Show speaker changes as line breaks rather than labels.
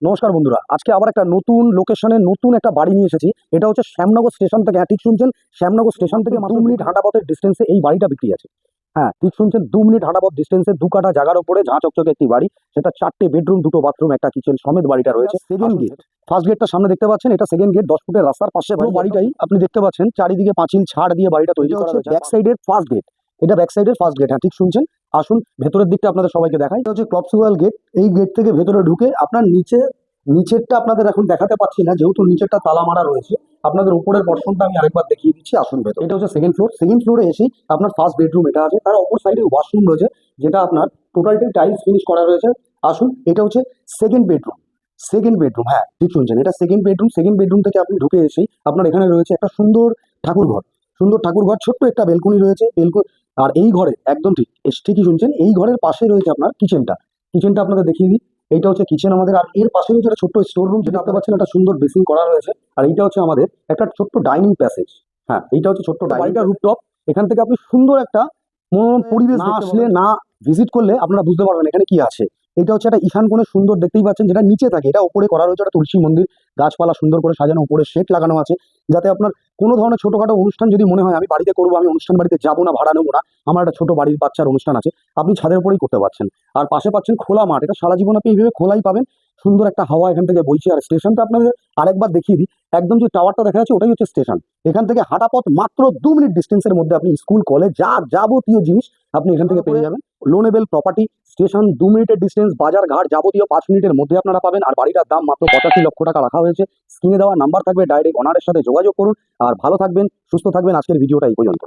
নমস্কার বন্ধুরা, আজকে আবার একটা নতুন লোকেশনে নতুন একটা বাড়ি নিয়ে এসেছি। এটা হচ্ছে শ্যামনগর স্টেশন থেকে, হ্যাঁ ঠিক শুনছেন, শ্যামনগর স্টেশন থেকে মাত্র 2 মিনিট হাঁটাপথের ডিস্টেন্সে এই বাড়িটা বিক্রি আছে। হ্যাঁ ঠিক শুনছেন, 2 মিনিট হাঁটাপথ ডিস্টেন্সে 2 কাঠা জায়গার উপরে ঝাঁ চকচকে একটি বাড়ি। সেটা 4টে বেডরুম, 2টো বাথরুম, একটা কিচেন সমেত বাড়িটা রয়েছে। সেকেন্ড গেট, ফার্স্ট গেটটা সামনে দেখতে পাচ্ছেন, এটা সেকেন্ড গেট। 10 ফুটের রাস্তার পাশে বাড়িটাই আপনি দেখতে পাচ্ছেন। চারিদিকে পাঁচিল ছাড় দিয়ে বাড়িটা তৈরি করা হয়েছে। ব্যাক সাইডের ফার্স্ট গেট, এটা ব্যাক সাইডের ফার্স্ট গেট। হ্যাঁ ঠিক শুনছেন, আসুন ভেতরের দিকটা আপনাদের সবাইকে দেখাই। এটা হচ্ছে ক্লপসিওয়াল গেট। এই গেট থেকে ভেতরে ঢুকে আপনার নিচেরটা আপনাদের এখন দেখাতে পাচ্ছি না, যেহেতু নিচেরটা তালা মারা রয়েছে। আপনাদের উপরের পর্শনটা আমি আরেকবার দেখিয়ে দিচ্ছি, আসুন ভেতর। এটা হচ্ছে সেকেন্ড ফ্লোর। সেকেন্ড ফ্লোরে এসেই আপনার ফার্স্ট বেডরুম এটা আছে, তার অপর সাইডে ওয়াশরুম রয়েছে, যেটা আপনার টোটালটাই টাইলস ফিনিশ করা রয়েছে। আসুন, এটা হচ্ছে সেকেন্ড বেডরুম। সেকেন্ড বেডরুম, হ্যাঁ ঠিক শুনছেন, এটা সেকেন্ড বেডরুম। সেকেন্ড বেডরুম থেকে আপনি ঢুকে এসেই আপনার এখানে রয়েছে একটা সুন্দর ঠাকুরঘর। সুন্দর ঠাকুরঘর, ছোট্ট একটা বেলকনি রয়েছে। আর এই ঘরে একদম ঠিকই শুনছেন, এই ঘরের পাশে রয়েছে আপনার কিচেনটা। কিচেনটা আপনাদের দেখিয়ে দিই। এইটা হচ্ছে কিচেন আমাদের, আর এর পাশে রয়েছে একটা ছোট্ট স্টোর রুম, যেটা দেখতে পাচ্ছেন একটা সুন্দর বেসিং করা রয়েছে। আর এইটা হচ্ছে আমাদের একটা ছোট্ট ডাইনিং প্যাসেজ। হ্যাঁ এইটা হচ্ছে ছোট্ট বাড়িটা রুফটপ। এখান থেকে আপনি সুন্দর একটা মনোরম পরিবেশ, না আসলে না ভিজিট করলে আপনারা বুঝতে পারবেন এখানে কি আছে। এটা হচ্ছে একটা ঈশান কোণে সুন্দর, দেখতেই পাচ্ছেন, যেটা নিচে থাকে। এটা উপরে করা রয়েছে একটা তুলসী মন্দির, গাছপালা সুন্দর করে সাজানো, উপরে শেড লাগানো আছে, যাতে আপনার কোনো ধরনের ছোটখাটো অনুষ্ঠান যদি মনে হয় আমি বাড়িতে করবো, আমি অনুষ্ঠান বাড়িতে যাবো না, ভাড়া নেবো না, আমার একটা ছোট বাড়ির বাচ্চার অনুষ্ঠান আছে, আপনি ছাদের উপরেই করতে পারছেন। আর পাশে পাচ্ছেন খোলা মাঠ। এটা সারা জীবন আপনি এইভাবে খোলাই পাবেন। সুন্দর একটা হাওয়া এখান থেকে বইছে। আর স্টেশনটা আপনাদের আরেকবার দেখিয়ে দিই। একদম যে টাওয়ারটা দেখা যাচ্ছে ওটাই হচ্ছে স্টেশন। এখান থেকে হাঁটা পথ মাত্র 2 মিনিট ডিস্টেন্সের মধ্যে আপনি স্কুল, কলেজ, যাবতীয় জিনিস আপনি এখান থেকে পেয়ে যাবেন। লোনেবল প্রপার্টি, স্টেশন 2 মিনিটের ডিস্টেন্স, বাজার ঘাট যাবতীয় 5 মিনিটের মধ্যে আপনারা পাবেন। আর বাড়িটার দাম মাত্র 85 লক্ষ টাকা রাখা হয়েছে। স্ক্রিনে দেওয়া নাম্বার থাকবে, ডাইরেক্ট ওনারের সাথে যোগাযোগ করুন। আর ভালো থাকবেন, সুস্থ থাকবেন। আজকের ভিডিওটা এই পর্যন্ত।